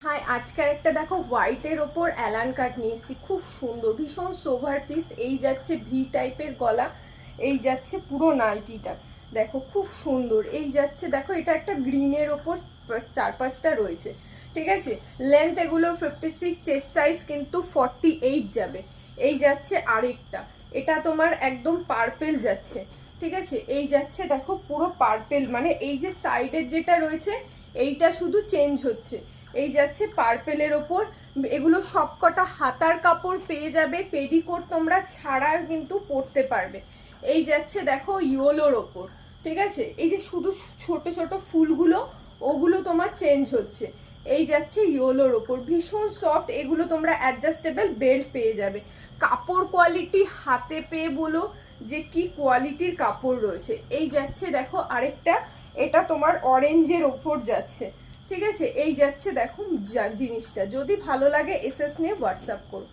High, আজকের একটা দেখো হোয়াইটের ওপর অ্যালান কাট নিয়ে এসেছি, খুব সুন্দর, ভীষণ সোভার পিস। এই যাচ্ছে ভি টাইপের গলা, এই যাচ্ছে পুরো নাইটিটা, দেখো খুব সুন্দর। এই যাচ্ছে দেখো, এটা একটা গ্রিনের ওপর চার পাঁচটা রয়েছে, ঠিক আছে। লেন্থ এগুলোর 56, চেস্ট সাইজ কিন্তু 48 যাবে। এই যাচ্ছে আরেকটা, এটা তোমার একদম পার্পেল যাচ্ছে, ঠিক আছে। এই যাচ্ছে দেখো পুরো পার্পেল, মানে এই যে সাইডের যেটা রয়েছে এইটা শুধু চেঞ্জ হচ্ছে। এই যাচ্ছে পার্পেলের ওপর, এগুলো সবকটা হাতার কাপড় পেয়ে যাবে, পেডিকোট তোমরা ছাড়া কিন্তু পরতে পারবে। এই যাচ্ছে দেখো ইয়োলোর ওপর, ঠিক আছে। এই যে শুধু ছোট ছোট ফুলগুলো, ওগুলো তোমার চেঞ্জ হচ্ছে। এই যাচ্ছে ইয়োলোর ওপর, ভীষণ সফট, এগুলো তোমরা অ্যাডজাস্টেবল বেল্ট পেয়ে যাবে। কাপড় কোয়ালিটি হাতে পেয়ে বলো যে কি কোয়ালিটির কাপড় রয়েছে। এই যাচ্ছে দেখো আরেকটা, এটা তোমার অরেঞ্জের ওপর যাচ্ছে, ঠিক আছে। এই যাচ্ছে দেখো জিনিসটা, যদি ভালো লাগে এসএস নিয়ে হোয়াটসঅ্যাপ করো।